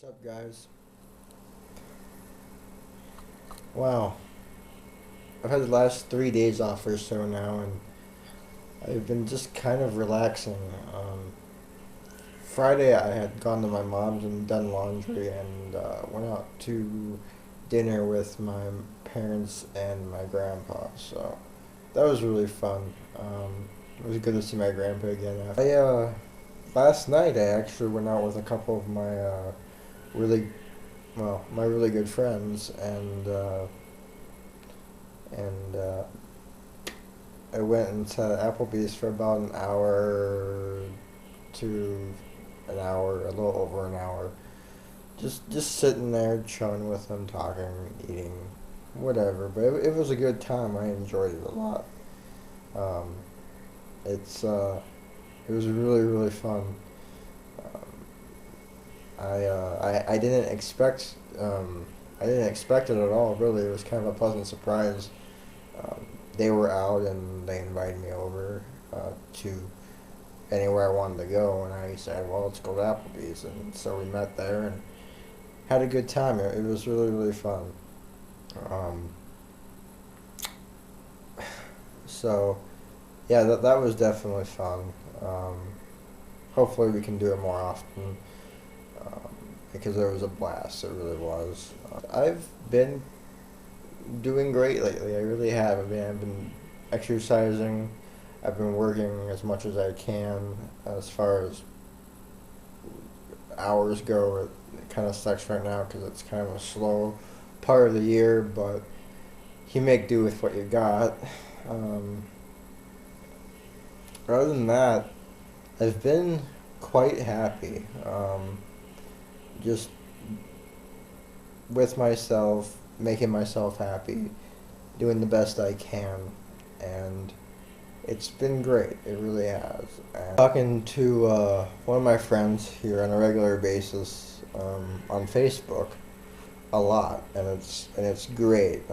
What's up, guys? Wow, I've had the last 3 days off or so now, and I've been just kind of relaxing. Friday, I had gone to my mom's and done laundry, and went out to dinner with my parents and my grandpa. So that was really fun. It was good to see my grandpa again. Last night, I actually went out with a couple of my really my really good friends, and I went into Applebee's for about an hour to an hour, a little over an hour. Just sitting there, chilling with them, talking, eating, whatever. But it was a good time. I enjoyed it a lot. Um, it's it was really fun. Um, I didn't expect I didn't expect it at all. Really, it was kind of a pleasant surprise. They were out and they invited me over to anywhere I wanted to go, and I said, "Well, let's go to Applebee's." And so we met there and had a good time. It was really fun. Um, so yeah, that was definitely fun. Um, Hopefully, we can do it more often um, because it was a blast. It really was. I've been doing great lately. I really have. I've been exercising. I've been working as much as I can. As far as hours go, it kind of sucks right now because it's kind of a slow part of the year, but you make do with what you got. Um, Other than that, I've been quite happy. Just with myself, making myself happy, doing the best I can, and it's been great. It really has. And talking to one of my friends here on a regular basis on Facebook a lot, and it's great.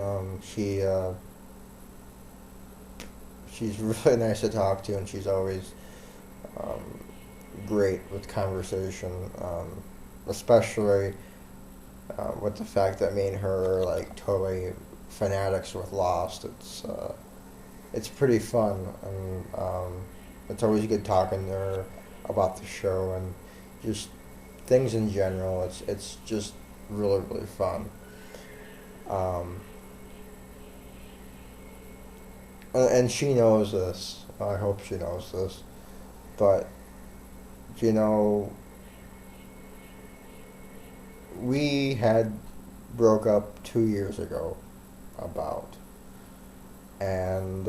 She's really nice to talk to, and she's always um, great with conversation, especially with the fact that me and her are like totally fanatics with Lost. It's pretty fun, and it's always good talking to her about the show and just things in general. It's just really fun. Um, and she knows this. I hope she knows this. But you know, we had broke up 2 years ago, about, and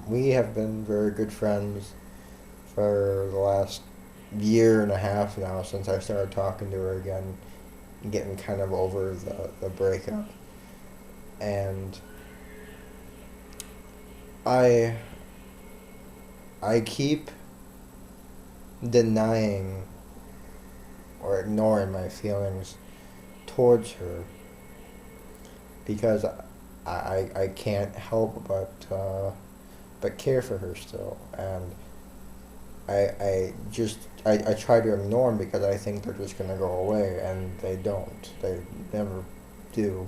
we have been very good friends for the last year and a half now since I started talking to her again, getting kind of over the breakup. And I I keep denying or ignoring my feelings towards her because I can't help but care for her still, and I try to ignore them because I think they're just gonna go away, and they don't. They never do,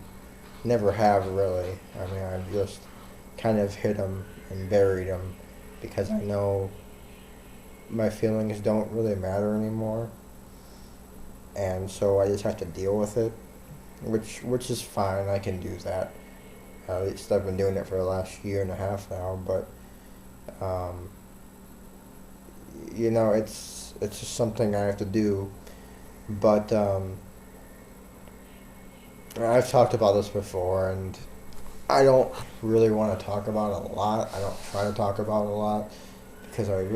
never have really. I mean, I've just kind of hid them and buried them because I know my feelings don't really matter anymore, and so I just have to deal with it, which is fine. I can do that. At least I've been doing it for the last year and a half now, but um, it's just something I have to do. But I've talked about this before, and I don't really want to talk about it a lot. I don't try to talk about it a lot because I'd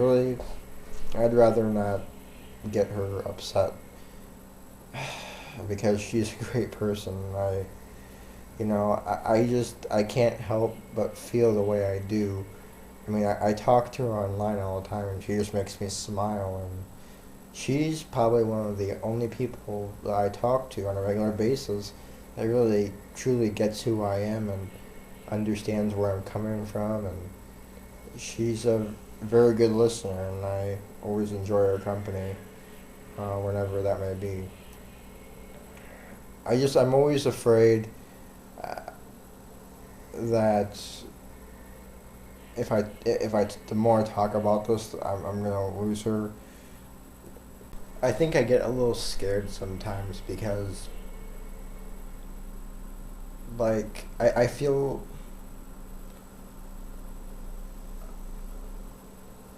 rather not get her upset because she's a great person. I can't help but feel the way I do. I mean, I talk to her online all the time, and she just makes me smile. And she's probably one of the only people that I talk to on a regular basis that really truly gets who I am and understands where I'm coming from. And she's a very good listener, and I always enjoy her company, whenever that may be. I'm always afraid uh, that the more I talk about this, I'm gonna lose her. I think I get a little scared sometimes because, like, I feel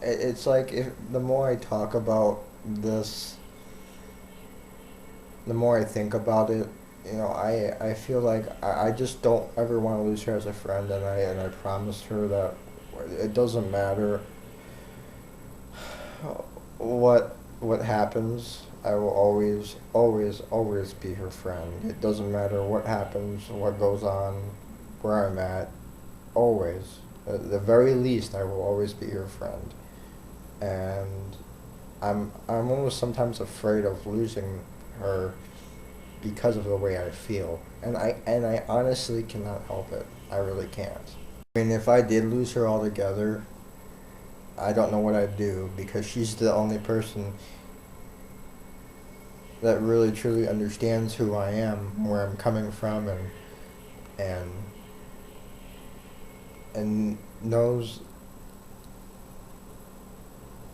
it's like if the more I talk about this, the more I think about it, I feel like I just don't ever want to lose her as a friend, and I promised her that it doesn't matter what happens, I will always be her friend. It doesn't matter what happens, what goes on, where I'm at, always. At the very least, I will always be her friend. And I'm almost sometimes afraid of losing her because of the way I feel. And I honestly cannot help it. I really can't. I mean, if I did lose her altogether, I don't know what I'd do because she's the only person that really truly understands who I am, where I'm coming from, and and knows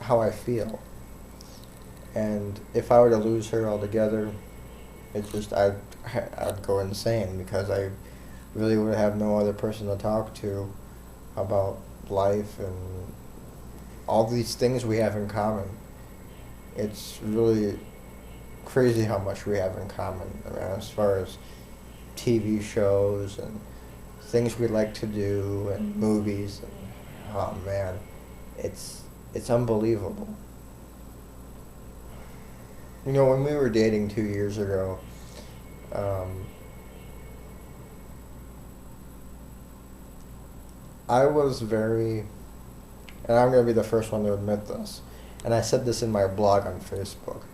how I feel. And if I were to lose her altogether, I'd go insane because I really would have no other person to talk to about life and all these things we have in common. It's really crazy how much we have in common. I mean, as far as TV shows and things we like to do and movies. And, oh man, it's unbelievable. When we were dating 2 years ago, um, I was very, and I'm going to be the first one to admit this, and I said this in my blog on Facebook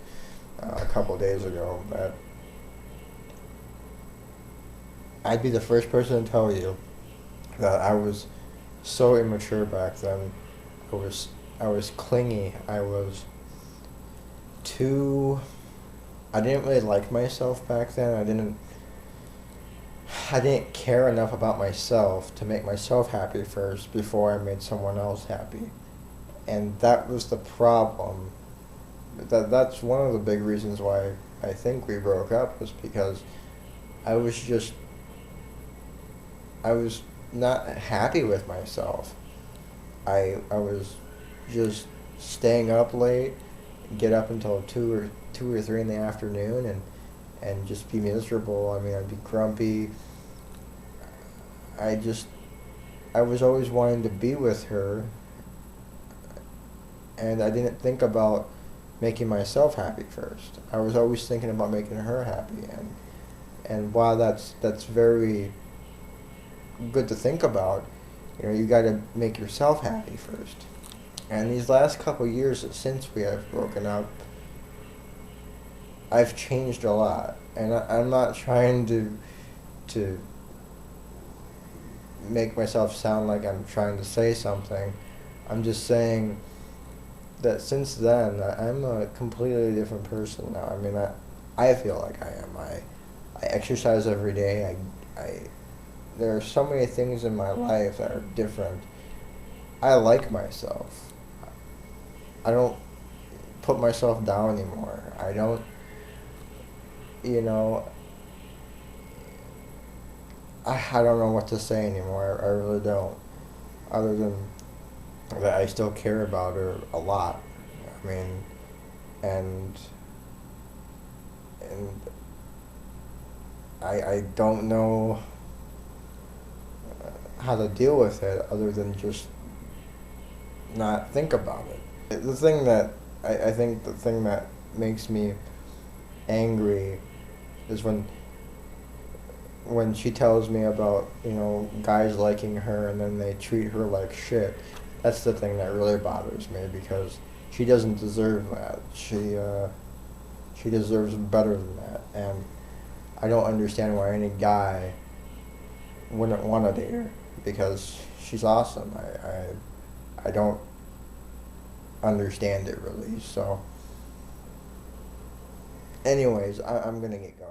a couple days ago, that I'd be the first person to tell you that I was so immature back then. I was clingy. Too I didn't really like myself back then. I didn't care enough about myself to make myself happy first before I made someone else happy. And that was the problem. That's one of the big reasons why I think we broke up, was because I was just I was not happy with myself. I was just staying up late, get up until two or three in the afternoon, and just be miserable. I mean, I'd be grumpy. I just I was always wanting to be with her, and I didn't think about making myself happy first. I was always thinking about making her happy, and while that's very good to think about, you got to make yourself happy first. And these last couple years since we have broken up, I've changed a lot, and I'm not trying to make myself sound like I'm trying to say something. I'm just saying that since then, I'm a completely different person now. I mean, I feel like I am. I exercise every day. There are so many things in my life that are different. I like myself. I don't put myself down anymore. I don't, you know, I don't know what to say anymore. I really don't. Other than that, I still care about her a lot. I mean, and and I don't know how to deal with it other than just not think about it. I think the thing that makes me angry is when she tells me about, guys liking her and then they treat her like shit. That's the thing that really bothers me, because she doesn't deserve that. She deserves better than that, and I don't understand why any guy wouldn't want to date her, because she's awesome. I don't understand it really. So anyways, I'm gonna get going.